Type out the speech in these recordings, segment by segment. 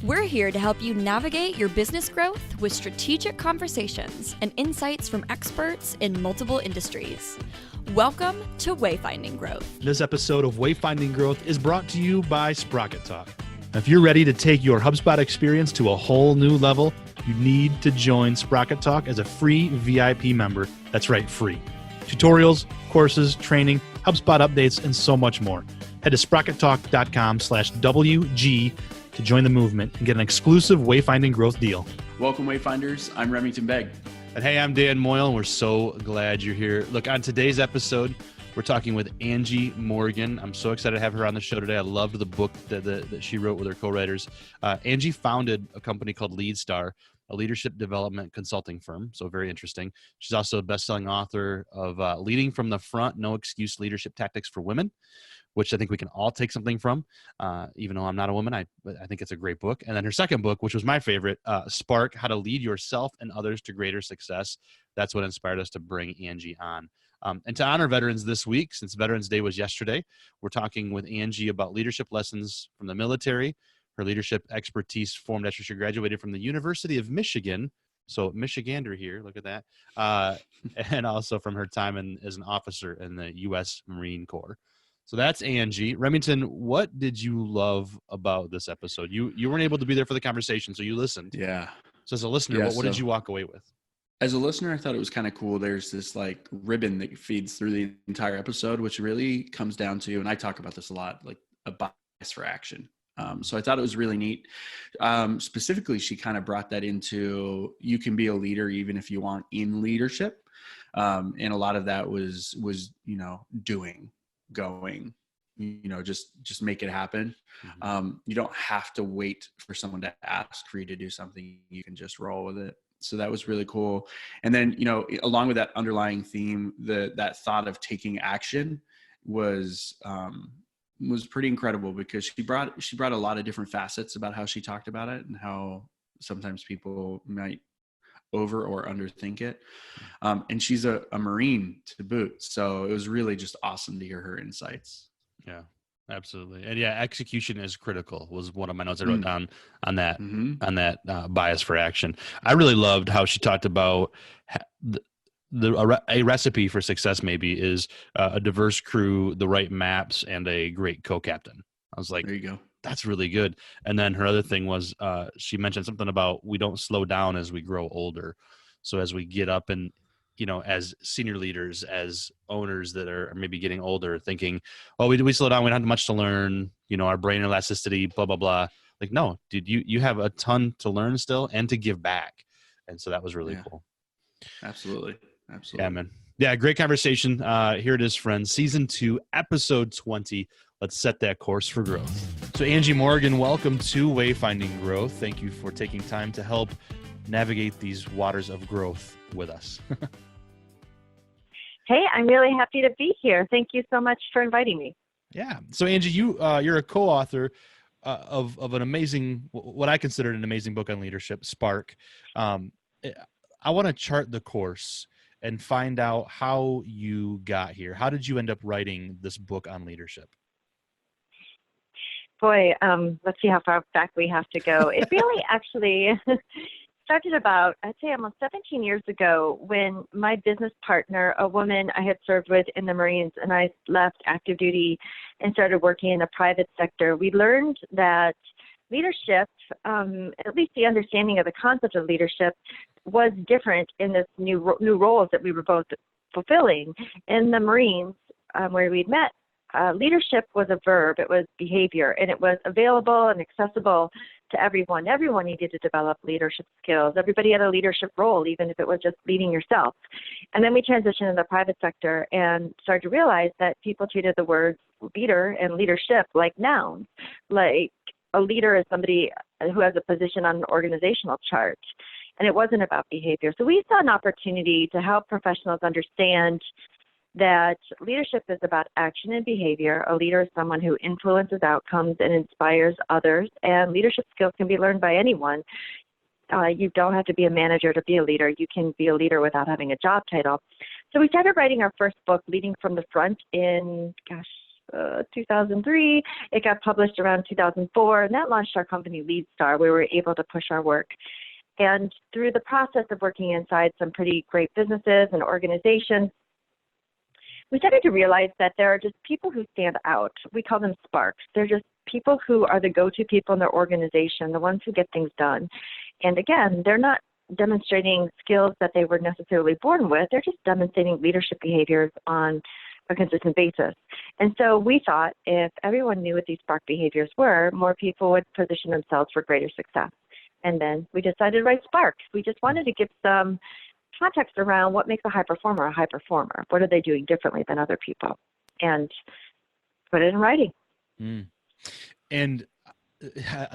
We're here to help you navigate your business growth with strategic conversations and insights from experts in multiple industries. Welcome to Wayfinding Growth. This episode of Wayfinding Growth is brought to you by Sprocket Talk. If you're ready to take your HubSpot experience to a whole new level, you need to join Sprocket Talk as a free VIP member. That's right, free. Tutorials, courses, training, HubSpot updates, and so much more. Head to sprockettalk.com/WG to join the movement and get an exclusive Wayfinding Growth deal. Welcome, Wayfinders. I'm Remington Begg. And hey, I'm Dan Moyle, and we're so glad you're here. Look, on today's episode, we're talking with Angie Morgan. I'm so excited to have her on the show today. I loved the book that she wrote with her co-writers. Angie founded a company called LeadStar, a leadership development consulting firm. So very interesting. She's also a best-selling author of Leading from the Front, No Excuse Leadership Tactics for Women, which I think we can all take something from. Even though I'm not a woman, I think it's a great book. And then her second book, which was my favorite, Spark, How to Lead Yourself and Others to Greater Success. That's what inspired us to bring Angie on. And to honor veterans this week, since Veterans Day was yesterday, we're talking with Angie about leadership lessons from the military, her leadership expertise formed after she graduated from the University of Michigan. So Michigander here, look at that. And also from her time as an officer in the U.S. Marine Corps. So that's Angie. Remington, what did you love about this episode? You weren't able to be there for the conversation, so you listened. Yeah. So as a listener, what did you walk away with? As a listener, I thought it was kind of cool. There's this like ribbon that feeds through the entire episode, which really comes down to, and I talk about this a lot, like a bias for action. So I thought it was really neat. Specifically, she kind of brought that into, you can be a leader even if you aren't in leadership. And a lot of that was, doing, going, just make it happen. Mm-hmm. You don't have to wait for someone to ask for you to do something. You can just roll with it. So that was really cool. And then, along with that underlying theme, that thought of taking action was pretty incredible, because she brought a lot of different facets about how she talked about it and how sometimes people might over or underthink it. And she's a Marine to boot. So it was really just awesome to hear her insights. Yeah, absolutely. And yeah, execution is critical was one of my notes I wrote down on that, on that bias for action. I really loved how she talked about a recipe for success maybe is a diverse crew, the right maps, and a great co-captain. I was like, there you go. That's really good. And then her other thing was she mentioned something about we don't slow down as we grow older. So as we get up and, as senior leaders, as owners that are maybe getting older, thinking, oh, we slow down. We don't have much to learn, our brain elasticity, blah, blah, blah. Like, no, dude, you have a ton to learn still and to give back. And so that was really cool. Absolutely. Yeah, man. Yeah, great conversation. Here it is, friends. Season 2, episode 20. Let's set that course for growth. So Angie Morgan, welcome to Wayfinding Growth. Thank you for taking time to help navigate these waters of growth with us. Hey, I'm really happy to be here. Thank you so much for inviting me. Yeah. So Angie, you're a co-author of an amazing, what I consider an amazing book on leadership, Spark. I want to chart the course and find out how you got here. How did you end up writing this book on leadership? Boy, let's see how far back we have to go. It really actually started about, I'd say almost 17 years ago, when my business partner, a woman I had served with in the Marines, and I left active duty and started working in the private sector. We learned that leadership, at least the understanding of the concept of leadership, was different in this new roles that we were both fulfilling. In the Marines, where we'd met, leadership was a verb. It was behavior, and it was available and accessible to everyone. Everyone needed to develop leadership skills. Everybody had a leadership role, even if it was just leading yourself. And then we transitioned to the private sector and started to realize that people treated the words leader and leadership like nouns. Like a leader is somebody who has a position on an organizational chart, and it wasn't about behavior. So we saw an opportunity to help professionals understand that leadership is about action and behavior. A leader is someone who influences outcomes and inspires others, and leadership skills can be learned by anyone. You don't have to be a manager to be a leader. You can be a leader without having a job title. So we started writing our first book, Leading from the Front, in, 2003. It got published around 2004, and that launched our company LeadStar. We were able to push our work. And through the process of working inside some pretty great businesses and organizations, we started to realize that there are just people who stand out. We call them sparks. They're just people who are the go-to people in their organization, the ones who get things done. And again, they're not demonstrating skills that they were necessarily born with. They're just demonstrating leadership behaviors on a consistent basis. And so we thought if everyone knew what these spark behaviors were, more people would position themselves for greater success. And then we decided to write Sparks. We just wanted to give some context around what makes a high performer a high performer. What are they doing differently than other people? And put it in writing. Mm. And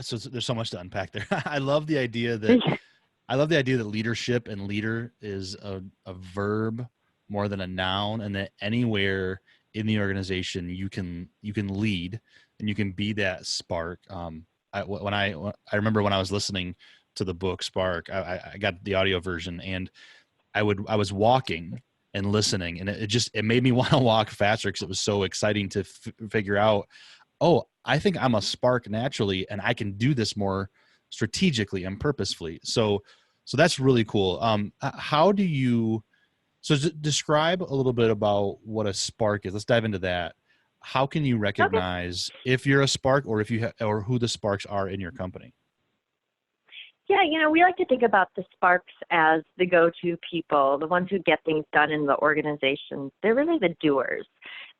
so there's so much to unpack there. I love the idea that leadership and leader is a verb more than a noun, and that anywhere in the organization you can lead and you can be that spark. I remember when I was listening to the book Spark, I got the audio version, and I was walking and listening, and it made me want to walk faster because it was so exciting to figure out, oh, I think I'm a spark naturally, and I can do this more strategically and purposefully. So that's really cool. Describe a little bit about what a spark is. Let's dive into that. How can you recognize if you're a spark, or or who the sparks are in your company? Yeah, we like to think about the sparks as the go-to people, the ones who get things done in the organization. They're really the doers.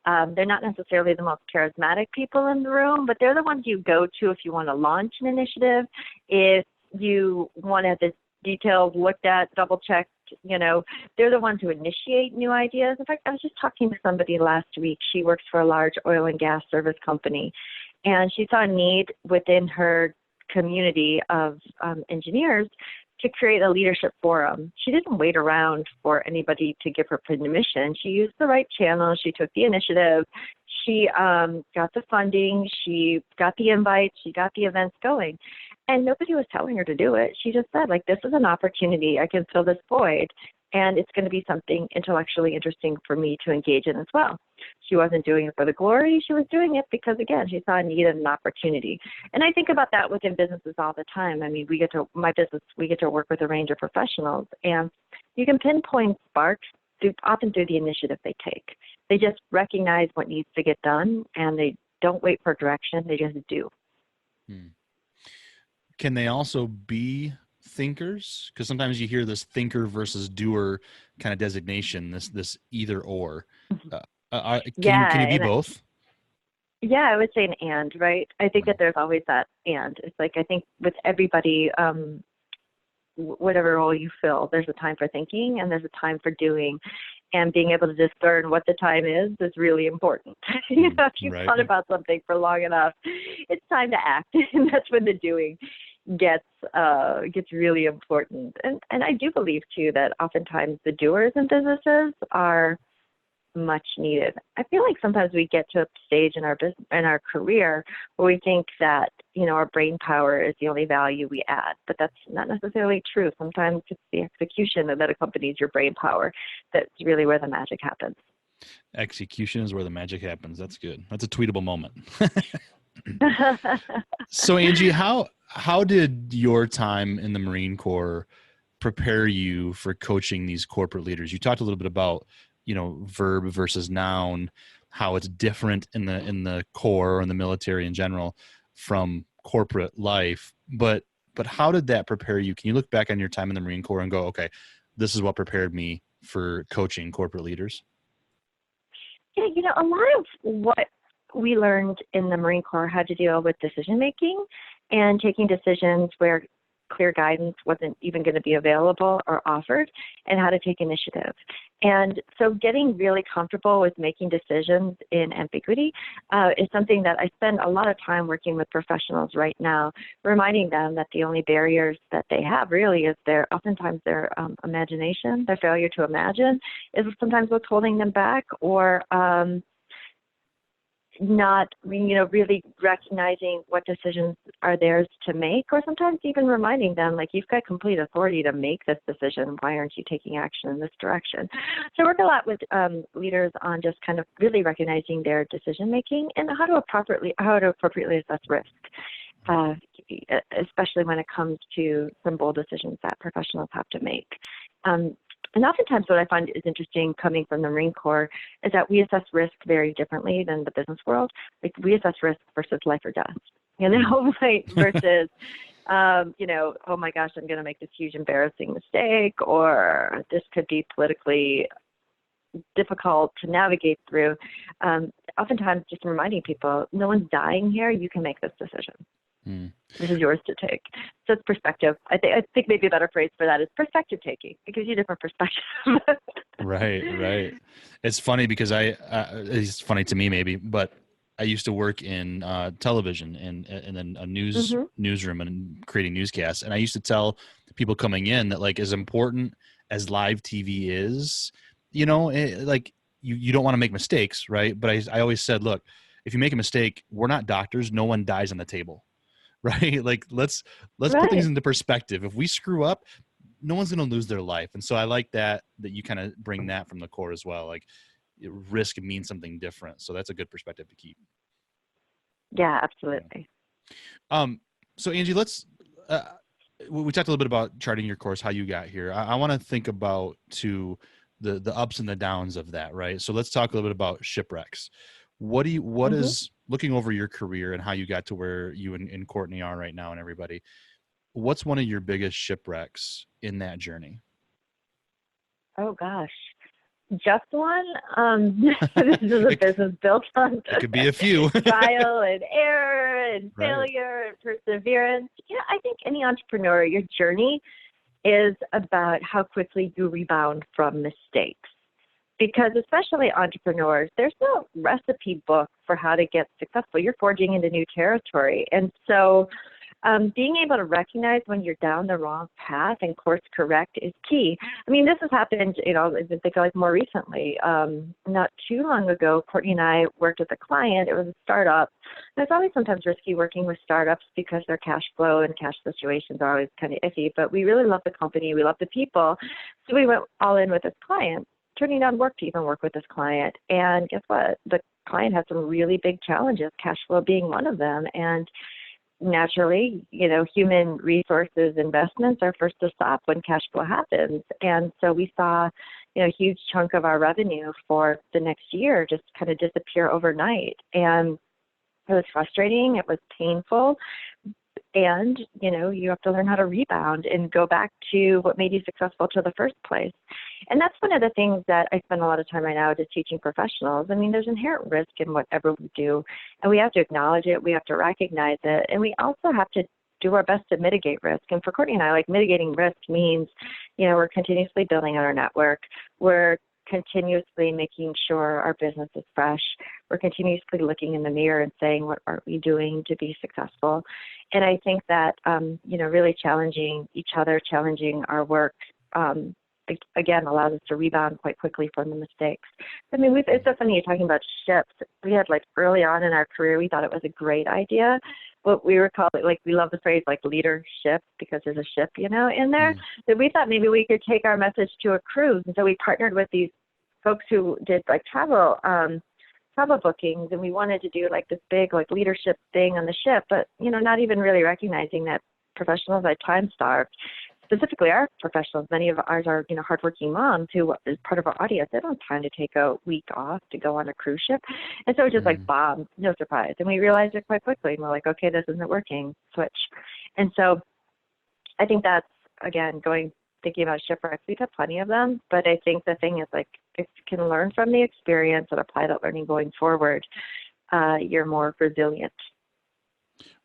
They're not necessarily the most charismatic people in the room, but they're the ones you go to if you want to launch an initiative, if you want to have this details looked at, double-checked. They're the ones who initiate new ideas. In fact, I was just talking to somebody last week. She works for a large oil and gas service company, and she saw a need within her community of engineers to create a leadership forum. She didn't wait around for anybody to give her permission. She used the right channel. She took the initiative. She got the funding. She got the invites. She got the events going. And nobody was telling her to do it. She just said, this is an opportunity. I can fill this void, and it's going to be something intellectually interesting for me to engage in as well. She wasn't doing it for the glory. She was doing it because, again, she saw a need and an opportunity. And I think about that within businesses all the time. I mean, we get to work with a range of professionals, and you can pinpoint sparks often through the initiative they take. They just recognize what needs to get done, and they don't wait for direction. They just do. Can they also be thinkers? Because sometimes you hear this thinker versus doer kind of designation, this either or. Can you be both? Yeah, I would say an and, right? I think that there's always that and. It's I think with everybody, whatever role you fill, there's a time for thinking and there's a time for doing. And being able to discern what the time is really important. If you've thought about something for long enough, it's time to act. And that's when the doing gets really important. And I do believe, too, that oftentimes the doers in businesses are much needed. I feel like sometimes we get to a stage in our business, in our career, where we think that our brain power is the only value we add, but that's not necessarily true. Sometimes it's the execution that accompanies your brain power that's really where the magic happens. Execution is where the magic happens. That's good. That's a tweetable moment. So Angie, how did your time in the Marine Corps prepare you for coaching these corporate leaders? You talked a little bit about verb versus noun, how it's different in the Corps or in the military in general from corporate life. But how did that prepare you? Can you look back on your time in the Marine Corps and go, okay, this is what prepared me for coaching corporate leaders? Yeah, a lot of what we learned in the Marine Corps had to deal with decision making and taking decisions where clear guidance wasn't even going to be available or offered, and how to take initiative. And so getting really comfortable with making decisions in ambiguity is something that I spend a lot of time working with professionals right now, reminding them that the only barriers that they have really is oftentimes their imagination, their failure to imagine is sometimes what's holding them back, or not, really recognizing what decisions are theirs to make, or sometimes even reminding them, like, you've got complete authority to make this decision. Why aren't you taking action in this direction? So I work a lot with leaders on just kind of really recognizing their decision making and how to appropriately assess risk, especially when it comes to some bold decisions that professionals have to make. And oftentimes what I find is interesting coming from the Marine Corps is that we assess risk very differently than the business world. Like, we assess risk versus life or death, like, versus, oh my gosh, I'm going to make this huge embarrassing mistake, or this could be politically difficult to navigate through. Oftentimes just reminding people, no one's dying here. You can make this decision. This is yours to take. So it's perspective. I think maybe a better phrase for that is perspective taking. It gives you a different perspective. Right. It's funny because it's funny to me maybe, but I used to work in television and then a newsroom and creating newscasts. And I used to tell people coming in that, like, as important as live TV is, you don't want to make mistakes, right? But I always said, look, if you make a mistake, we're not doctors. No one dies on the table. Right? Like, let's put things into perspective. If we screw up, no one's going to lose their life. And so I like that you kind of bring that from the core as well. Like, risk means something different. So that's a good perspective to keep. Yeah, absolutely. So Angie, let's, we talked a little bit about charting your course, how you got here. I want to think about the ups and the downs of that. Right. So let's talk a little bit about shipwrecks. What is, looking over your career and how you got to where you and Courtney are right now and everybody, what's one of your biggest shipwrecks in that journey? Oh gosh, just one? This is a business built on it could be a few. trial and error and failure and perseverance. I think any entrepreneur, your journey is about how quickly you rebound from mistakes. Because especially entrepreneurs, there's no recipe book for how to get successful. You're forging into new territory. And so being able to recognize when you're down the wrong path and course correct is key. I mean, this has happened, I think like more recently. Not too long ago, Courtney and I worked with a client. It was a startup. And it's always sometimes risky working with startups because their cash flow and cash situations are always kind of iffy. But we really love the company. We love the people. So we went all in with this client, turning down work to even work with this client. And guess what? The client had some really big challenges, cash flow being one of them. And naturally, human resources investments are first to stop when cash flow happens. And so we saw, a huge chunk of our revenue for the next year just kind of disappear overnight. And it was frustrating. It was painful. And, you have to learn how to rebound and go back to what made you successful to the first place. And that's one of the things that I spend a lot of time right now just teaching professionals. I mean, there's inherent risk in whatever we do, and we have to acknowledge it. We have to recognize it. And we also have to do our best to mitigate risk. And for Courtney and I, mitigating risk means, we're continuously building out our network. We're continuously making sure our business is fresh. We're continuously looking in the mirror and saying, what are we doing to be successful? And I think that, really challenging each other, challenging our work, again, allows us to rebound quite quickly from the mistakes. I mean, it's so funny you're talking about ships. We had early on in our career, we thought it was a great idea. What we were called, we love the phrase leadership because there's a ship, in there. So we thought maybe we could take our message to a cruise. And so we partnered with these folks who did travel bookings, and we wanted to do this big leadership thing on the ship, but not even really recognizing that professionals are time starved. Specifically our professionals, many of ours are hardworking moms who is part of our audience. They don't have time to take a week off to go on a cruise ship, and so it just bombed, no surprise. And we realized it quite quickly, and we're like, okay, this isn't working, switch. And so I think that's, again, thinking about shipwrecks, we've had plenty of them, but I think the thing is if you can learn from the experience and apply that learning going forward, you're more resilient.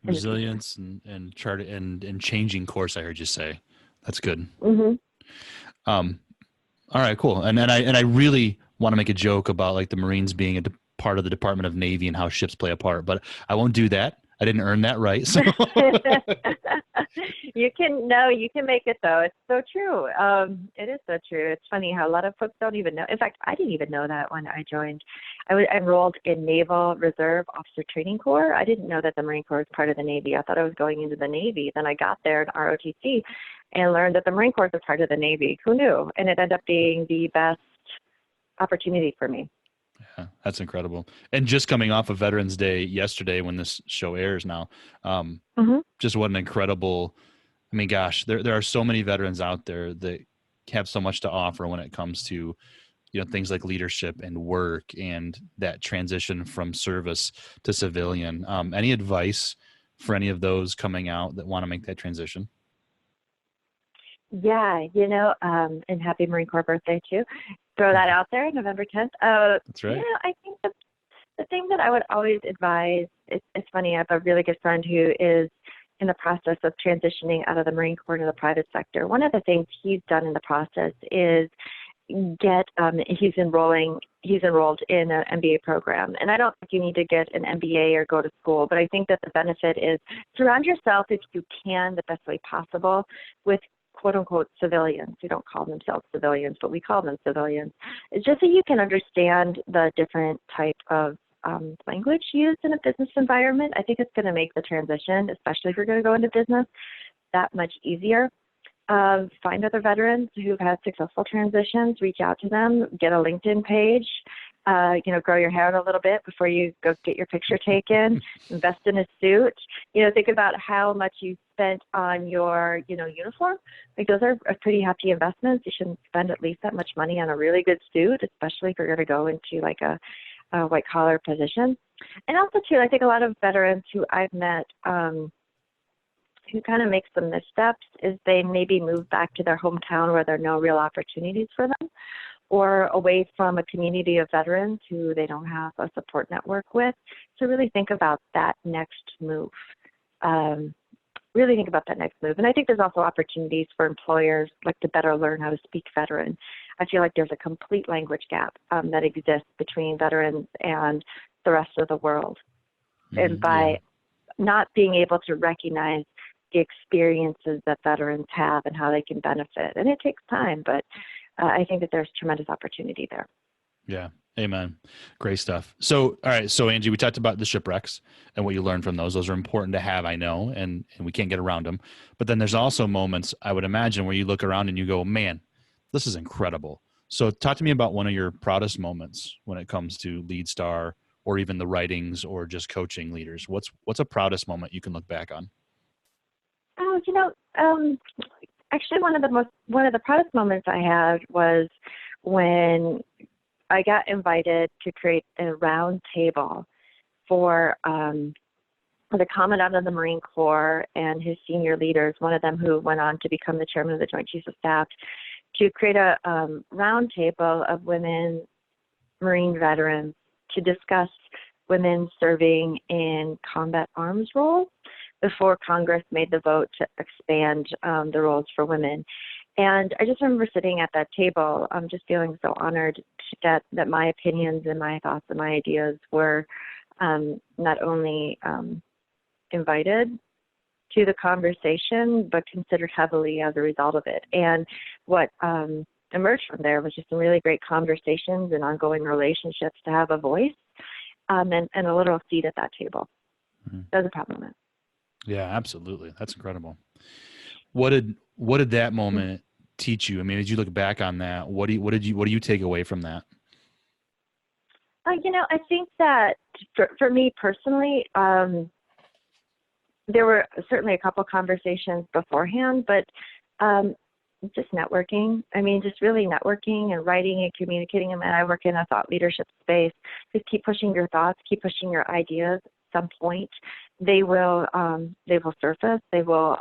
Resilience and chart and changing course, I heard you say. That's good. Mm-hmm. All right, cool. And I really want to make a joke about the Marines being a part of the Department of Navy and how ships play a part, but I won't do that. I didn't earn that right. So. You can make it though. It's so true. It is so true. It's funny how a lot of folks don't even know. In fact, I didn't even know that when I joined. I was enrolled in Naval Reserve Officer Training Corps. I didn't know that the Marine Corps was part of the Navy. I thought I was going into the Navy. Then I got there in ROTC and learned that the Marine Corps was a part of the Navy. Who knew? And it ended up being the best opportunity for me. Yeah, that's incredible. And just coming off of Veterans Day yesterday, when this show airs now, just what an incredible, I mean, gosh, there are so many veterans out there that have so much to offer when it comes to, things like leadership and work and that transition from service to civilian. Any advice for any of those coming out that want to make that transition? Yeah, and happy Marine Corps birthday too. Throw that out there, November 10th. That's right. I think the thing that I would always advise, it's funny, I have a really good friend who is in the process of transitioning out of the Marine Corps to the private sector. One of the things he's done in the process is he's enrolled in an MBA program. And I don't think you need to get an MBA or go to school, but I think that the benefit is surround yourself, if you can, the best way possible, with quote unquote civilians. We don't call themselves civilians, but we call them civilians. It's just so you can understand the different type of language used in a business environment. I think it's going to make the transition, especially if you're going to go into business, that much easier. Find other veterans who've had successful transitions, reach out to them, get a LinkedIn page, grow your hair out a little bit before you go get your picture taken, invest in a suit, think about how much you spent on your, uniform. Like those are pretty hefty investments. You shouldn't spend at least that much money on a really good suit, especially if you're going to go into like a white collar position. And also too, I think a lot of veterans who I've met, who kind of make some missteps is they maybe move back to their hometown where there are no real opportunities for them, or away from a community of veterans who they don't have a support network with. So really think about that next move. And I think there's also opportunities for employers like to better learn how to speak veteran. I feel like there's a complete language gap that exists between veterans and the rest of the world. And by not being able to recognize the experiences that veterans have and how they can benefit. And it takes time, but I think that there's tremendous opportunity there. Yeah. Amen. Great stuff. So, all right. So Angie, we talked about the shipwrecks and what you learned from those. Those are important to have, I know, and we can't get around them. But then there's also moments, I would imagine, where you look around and you go, man, this is incredible. So talk to me about one of your proudest moments when it comes to Lead Star or even the writings or just coaching leaders. What's a proudest moment you can look back on? Actually, one of the proudest moments I had was when I got invited to create a round table for the Commandant of the Marine Corps and his senior leaders, one of them who went on to become the chairman of the Joint Chiefs of Staff, to create a round table of women Marine veterans to discuss women serving in combat arms roles before Congress made the vote to expand the roles for women. And I just remember sitting at that table, just feeling so honored that my opinions and my thoughts and my ideas were not only invited to the conversation, but considered heavily as a result of it. And what emerged from there was just some really great conversations and ongoing relationships to have a voice and a literal seat at that table. Mm-hmm. That was a proud moment. Yeah, absolutely. That's incredible. What did that moment teach you? I mean, as you look back on that, what do you take away from that? I think that for me personally, there were certainly a couple conversations beforehand, but just networking. I mean, just really networking and writing and communicating. And I work in a thought leadership space. Just keep pushing your thoughts, keep pushing your ideas. At some point, they will surface. They will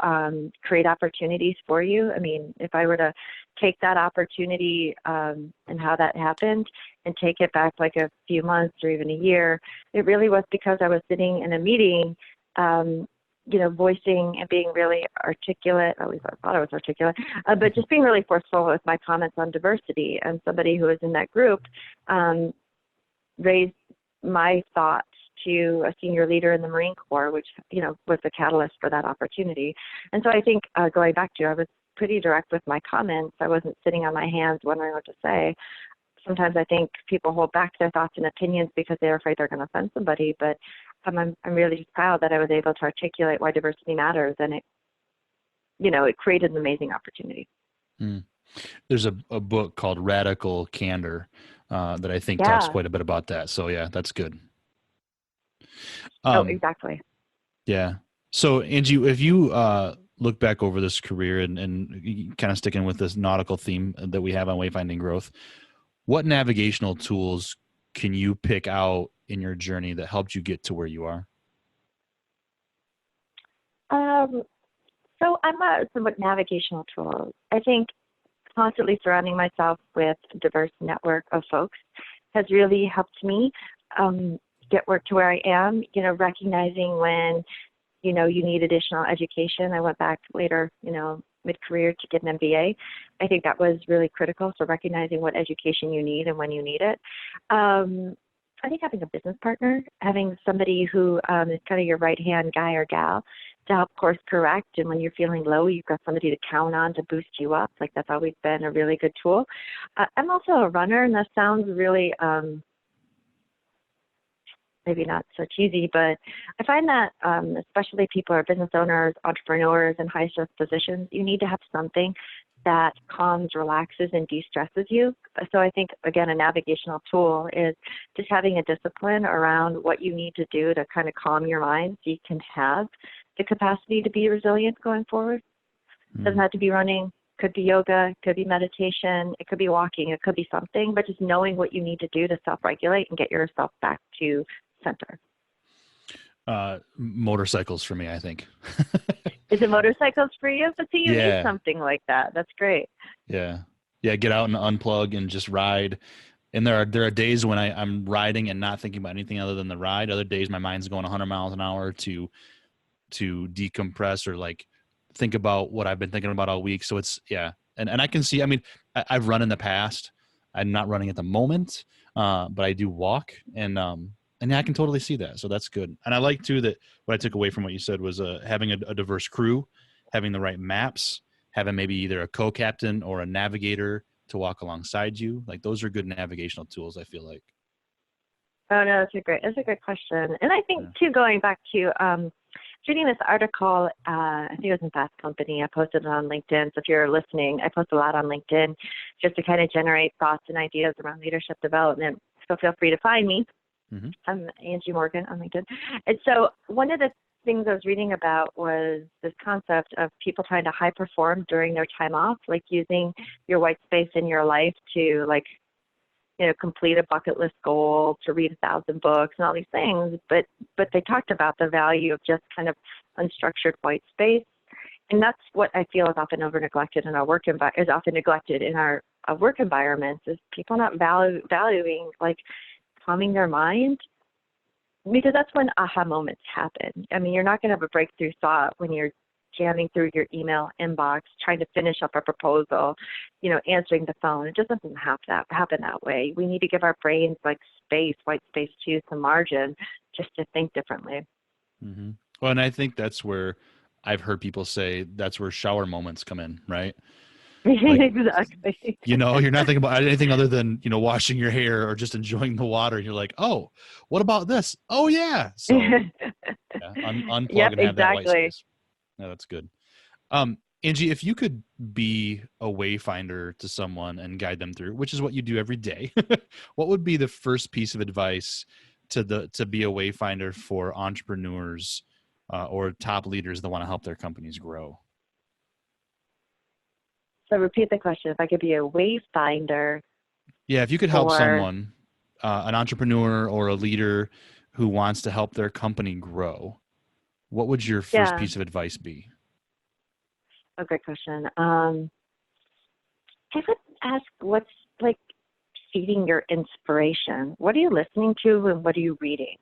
create opportunities for you. I mean, if I were to take that opportunity and how that happened and take it back like a few months or even a year, it really was because I was sitting in a meeting, voicing and being really articulate. At least I thought I was articulate, but just being really forceful with my comments on diversity. And somebody who was in that group raised my thoughts to a senior leader in the Marine Corps, which, was the catalyst for that opportunity. And so I think going back to, I was pretty direct with my comments. I wasn't sitting on my hands wondering what to say. Sometimes I think people hold back their thoughts and opinions because they're afraid they're going to offend somebody. But I'm really just proud that I was able to articulate why diversity matters, and it created an amazing opportunity. There's a book called Radical Candor that I think talks quite a bit about that. So yeah, that's good. Exactly. Yeah. So Angie, if you look back over this career and kind of sticking with this nautical theme that we have on Wayfinding Growth, what navigational tools can you pick out in your journey that helped you get to where you are? So I'm somewhat navigational tools. I think constantly surrounding myself with a diverse network of folks has really helped me get work to where I am, recognizing when, you need additional education. I went back later, mid-career to get an MBA. I think that was really critical. So recognizing what education you need and when you need it. I think having a business partner, having somebody who is kind of your right-hand guy or gal to help course correct. And when you're feeling low, you've got somebody to count on to boost you up. Like, that's always been a really good tool. I'm also a runner, and that sounds really maybe not so cheesy, but I find that especially people are business owners, entrepreneurs in high stress positions, you need to have something that calms, relaxes, and de-stresses you. So I think, again, a navigational tool is just having a discipline around what you need to do to kind of calm your mind so you can have the capacity to be resilient going forward. It doesn't have to be running. Could be yoga, it could be meditation, it could be walking, it could be something, but just knowing what you need to do to self-regulate and get yourself back to center. Motorcycles for me, I think. Is it motorcycles for you? But see, you need something like that. That's great. Yeah. Get out and unplug and just ride. And there are days when I'm riding and not thinking about anything other than the ride. Other days my mind's going 100 miles an hour to decompress or like think about what I've been thinking about all week. So it's, and I can see, I've run in the past. I'm not running at the moment, but I do walk, and I can totally see that. So that's good. And I like too that what I took away from what you said was having a diverse crew, having the right maps, having maybe either a co-captain or a navigator to walk alongside you. Like, those are good navigational tools, I feel like. Oh no, that's a good question. And I think too, going back to reading this article, I think it was in Fast Company. I posted it on LinkedIn. So if you're listening, I post a lot on LinkedIn just to kind of generate thoughts and ideas around leadership development. So feel free to find me. Mm-hmm. I'm Angie Morgan on LinkedIn. And so one of the things I was reading about was this concept of people trying to high perform during their time off, like using your white space in your life to complete a bucket list goal, to read 1,000 books and all these things. But they talked about the value of just kind of unstructured white space. And that's what I feel is often neglected in our work environments, is people not valuing like calming their mind, because that's when aha moments happen. You're not going to have a breakthrough thought when you're jamming through your email inbox, trying to finish up a proposal, answering the phone. It just doesn't happen that way. We need to give our brains white space too, some margin, just to think differently. Mm-hmm. Well, and I think that's where I've heard people say that's where shower moments come in, right? Like, exactly. You're not thinking about anything other than, washing your hair or just enjoying the water. You're like, oh, what about this? Oh yeah. So unplug and have that white space. No, that's good. Angie, if you could be a wayfinder to someone and guide them through, which is what you do every day, what would be the first piece of advice to be a wayfinder for entrepreneurs or top leaders that want to help their companies grow? So repeat the question. If I could be a wayfinder. Yeah, if you could help someone, an entrepreneur or a leader who wants to help their company grow, what would your first piece of advice be? A great question. I would ask, what's like feeding your inspiration? What are you listening to and what are you reading?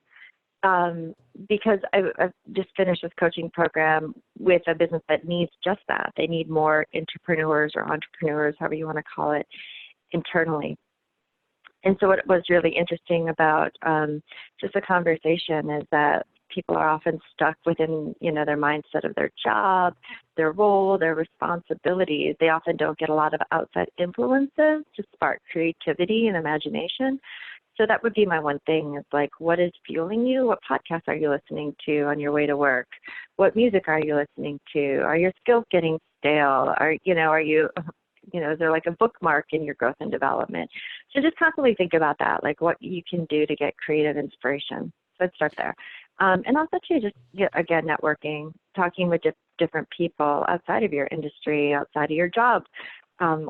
Because I've just finished this coaching program with a business that needs just that. They need more entrepreneurs, however you want to call it, internally. And so what was really interesting about just the conversation is that people are often stuck within, their mindset of their job, their role, their responsibilities. They often don't get a lot of outside influences to spark creativity and imagination. So that would be my one thing is like, what is fueling you? What podcasts are you listening to on your way to work? What music are you listening to? Are your skills getting stale? Are you, is there like a bookmark in your growth and development? So just constantly think about that, like what you can do to get creative inspiration. So I'd start there. And also too, just again, networking, talking with different people outside of your industry, outside of your job,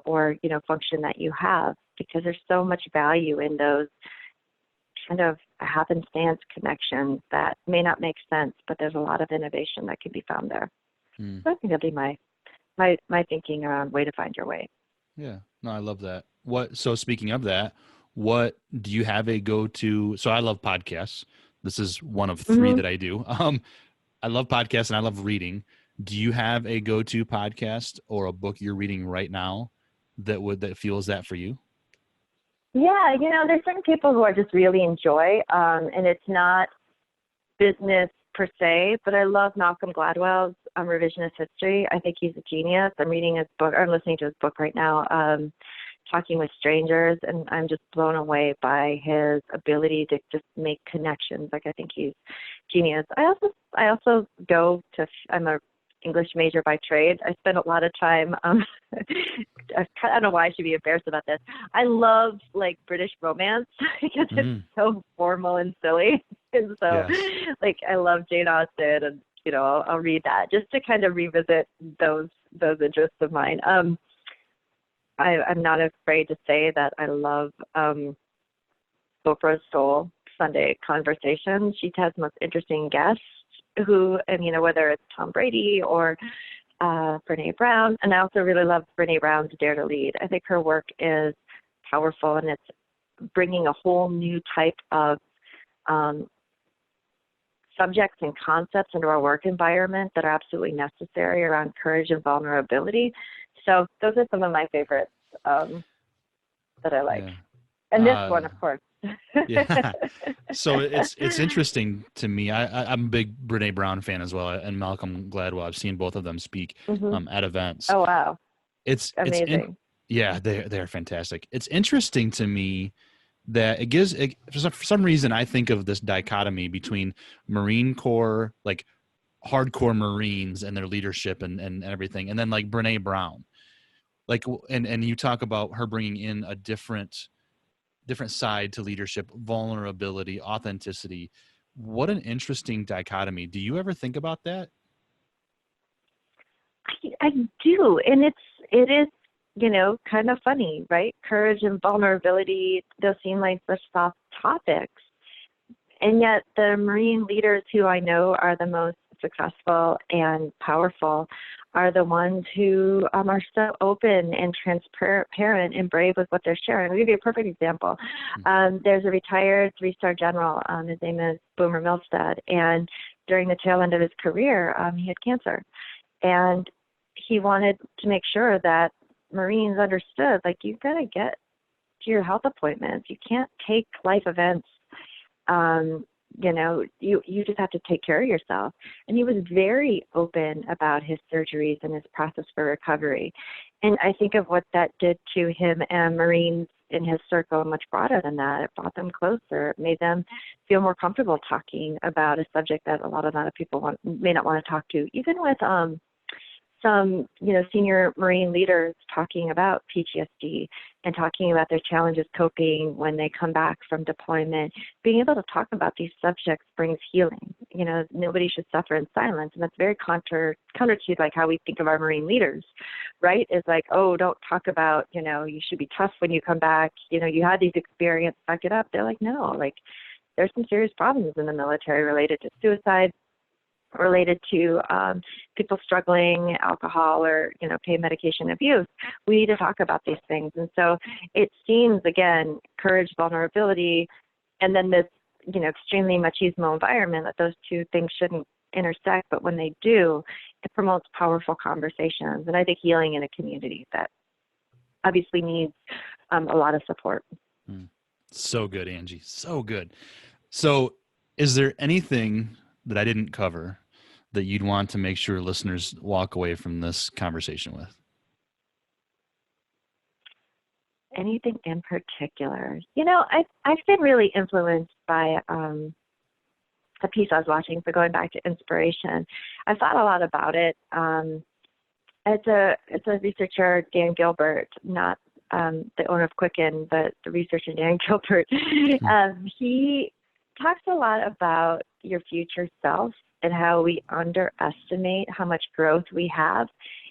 or, function that you have, because there's so much value in those kind of happenstance connections that may not make sense, but there's a lot of innovation that can be found there. So I think that'd be my thinking around way to find your way. Yeah, no, I love that. So speaking of that, what do you have a go-to? So I love podcasts. This is one of three that I do. I love podcasts and I love reading. Do you have a go-to podcast or a book you're reading right now that fuels that for you? Yeah, there's certain people who I just really enjoy, and it's not business per se, but I love Malcolm Gladwell's Revisionist History. I think he's a genius. I'm reading his book, or I'm listening to his book right now, Talking with Strangers, and I'm just blown away by his ability to just make connections. Like, I think he's genius. I also I'm a English major by trade. I spend a lot of time, I don't know why I should be embarrassed about this. I love like British romance because it's so formal and silly. And so I love Jane Austen, and, I'll read that just to kind of revisit those interests of mine. I'm not afraid to say that I love Oprah's Soul Sunday Conversation. She has the most interesting guests who, and whether it's Tom Brady or Brene Brown. And I also really love Brene Brown's Dare to Lead. I think her work is powerful, and it's bringing a whole new type of subjects and concepts into our work environment that are absolutely necessary around courage and vulnerability. So those are some of my favorites that I like. Yeah. And this one, of course. Yeah. So it's interesting to me. I'm a big Brene Brown fan as well, and Malcolm Gladwell. I've seen both of them speak at events. Oh, wow. It's amazing. They're fantastic. It's interesting to me that it gives, for some reason, I think of this dichotomy between Marine Corps, like hardcore Marines and their leadership and everything, and then like Brene Brown. Like, and you talk about her bringing in a different side to leadership, vulnerability, authenticity. What an interesting dichotomy. Do you ever think about that? I do. And it is, kind of funny, right? Courage and vulnerability, those seem like such soft topics. And yet the Marine leaders who I know are the most successful and powerful are the ones who are so open and transparent and brave with what they're sharing. I'll give you a perfect example. There's a retired 3-star general. His name is Boomer Milstead. And during the tail end of his career, he had cancer. And he wanted to make sure that Marines understood, like, you've got to get to your health appointments. You can't take life events. You just have to take care of yourself. And he was very open about his surgeries and his process for recovery. And I think of what that did to him and Marines in his circle, much broader than that. It brought them closer. It made them feel more comfortable talking about a subject that a lot of other people may not want to talk to, even with some, senior Marine leaders talking about PTSD and talking about their challenges coping when they come back from deployment. Being able to talk about these subjects brings healing. Nobody should suffer in silence. And that's very counter to like how we think of our Marine leaders, right? It's like, oh, don't talk about, you should be tough when you come back. You had these experiences, back it up. They're like, no, like there's some serious problems in the military related to suicide, related to people struggling, alcohol, or, pain medication abuse. We need to talk about these things. And so it seems, again, courage, vulnerability, and then this, extremely machismo environment, that those two things shouldn't intersect. But when they do, it promotes powerful conversations. And I think healing in a community that obviously needs a lot of support. So good, Angie. So good. So is there anything that I didn't cover that you'd want to make sure listeners walk away from this conversation with? Anything in particular? I've been really influenced by the piece I was watching. So going back to inspiration, I've thought a lot about it. It's a researcher, Dan Gilbert, not the owner of Quicken, but the researcher Dan Gilbert. He talks a lot about your future self and how we underestimate how much growth we have,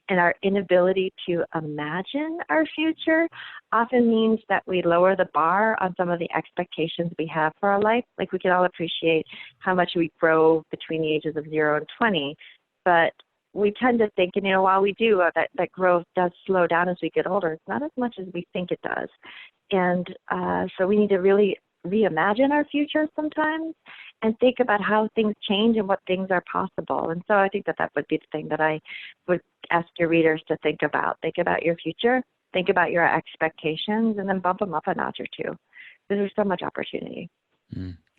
and our inability to imagine our future often means that we lower the bar on some of the expectations we have for our life. Like, we can all appreciate how much we grow between the ages of 0 and 20, but we tend to think, and while we do, that growth does slow down as we get older. It's not as much as we think it does. And so we need to really reimagine our future sometimes and think about how things change and what things are possible. And so I think that would be the thing that I would ask your readers to think about. Think about your future, think about your expectations, and then bump them up a notch or two. There's so much opportunity.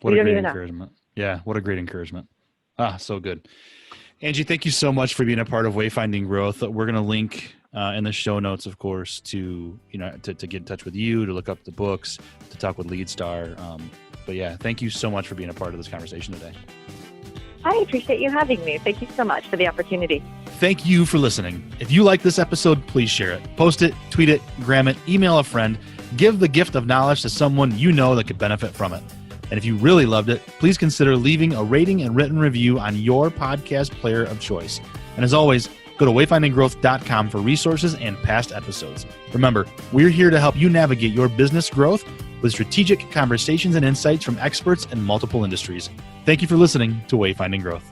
What a great encouragement. Yeah, what a great encouragement. So good. Angie, thank you so much for being a part of Wayfinding Growth. We're going to link in the show notes, of course, to get in touch with you, to look up the books, to talk with LeadStar. But yeah, thank you so much for being a part of this conversation today. I appreciate you having me. Thank you so much for the opportunity. Thank you for listening. If you like this episode, please share it. Post it, tweet it, gram it, email a friend. Give the gift of knowledge to someone you know that could benefit from it. And if you really loved it, please consider leaving a rating and written review on your podcast player of choice. And as always, go to wayfindinggrowth.com for resources and past episodes. Remember, we're here to help you navigate your business growth with strategic conversations and insights from experts in multiple industries. Thank you for listening to Wayfinding Growth.